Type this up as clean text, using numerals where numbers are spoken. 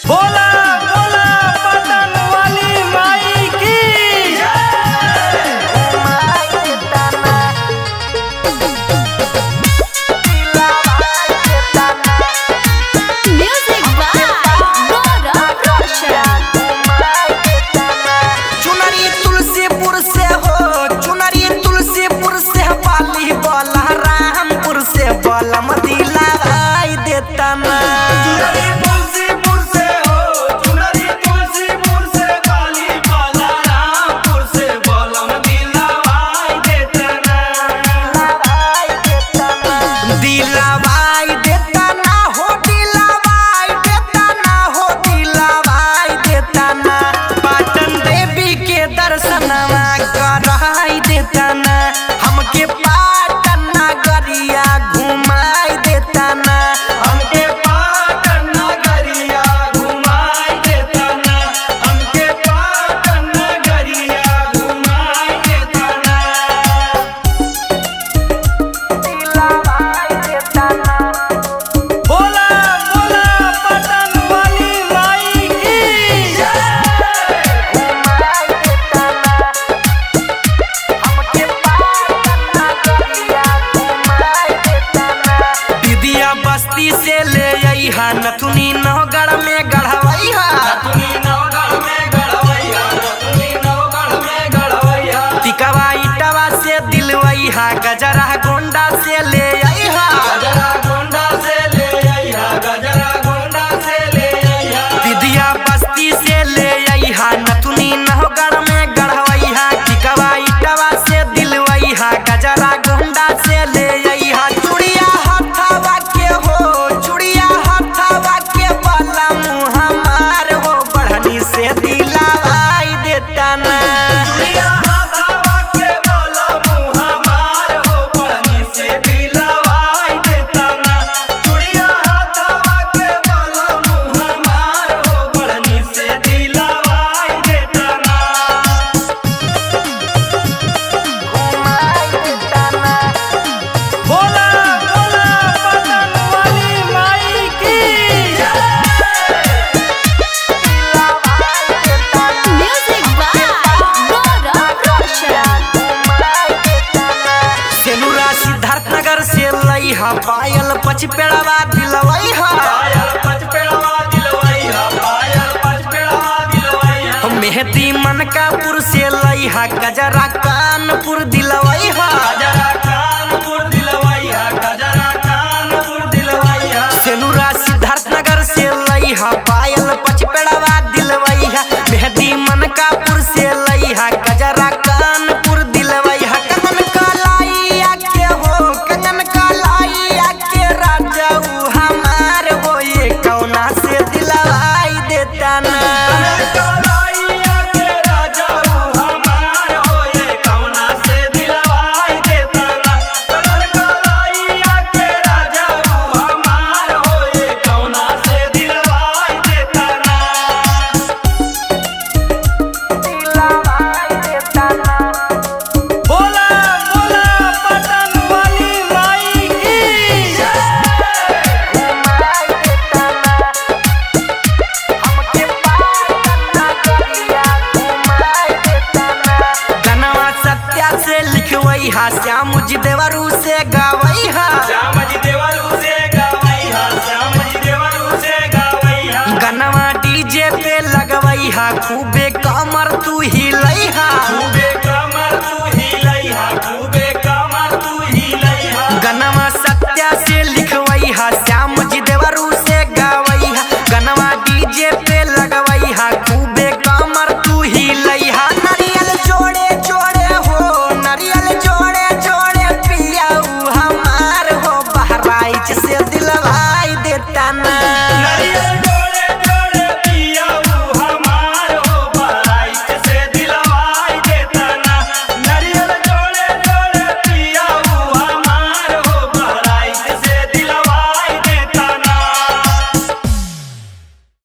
बोला बोला पतन वाली माई की Music by Gaurav Roshan. चुनरी तुलसीपुर से हो, चुनरी तुलसीपुर से बाली बोला रामपुर से बोला मदीला आई देता ना। तुलसीपुर से हो, चुनरी तुलसीपुर से काली बाला रामपुर से बोलम दिलवाई देता ना। दिलवाई देता ना हो, दिलवाई देता ना हो, दिलवाई देता ना। पाटन देवी के दर्शनवा कराई देता ना, हमके पाटन नगरिया घुमाई देता ना। हमके पाटन नगरिया घुमाई देता ना, हमके पाटन नगरिया घुमाई देता ना। दिलवाई देता ना। बोला बोला पतन वाली माई की दीदिया बस्ती से ले अइहा नथुनी नौगढ़ में गढ़वैहा। नथुनी नवगढ़ में गढ़वैया, नथुनी नवगढ़ में गढ़वैया। टिकवा इटवा से दिलवैहा, गजरा गोंडा से ले अइहा। गजरा गोंडा से ले आइहा, गजरा गोंडा से ले आइहा। दीदिया बस्ती से ले अइहा नथुनी नौगढ़ में गढ़वैहा। टिकवा इटवा से दिलवैहा, गजरा गोंडा से ले अइहा। चूड़िया हथवा के हो, चूड़िया हथवा के बाला मुँह हमार हो, बढ़नी से दिलवाई देता ना। चूड़िया हाथवा के बोला मुँह हमार हो, बढ़नी से दिलवाई देता ना। चूड़िया हाथवा के बोला मुँह हमार हो, बढ़नी से दिलवाई देता ना। बोला बोला पतन वाली माई की Music by Gaurav Roshan. सेनुरा सिद्धार्थ नगर से लइहा, पायल पचपेड़वा दिलवैहा। पायल पचपेड़वा दिलवैया, पायल पचपेड़वा दिलवैया। मेहदी मनकापुर से लइहा, गजरा कानपुर दिलवैहा। गजरा कानपुर दिलवैया, गजरा कानपुर दिलवैया। सेनुरा सिद्धार्थ नगर से लइहा, पायल पचपेड़वा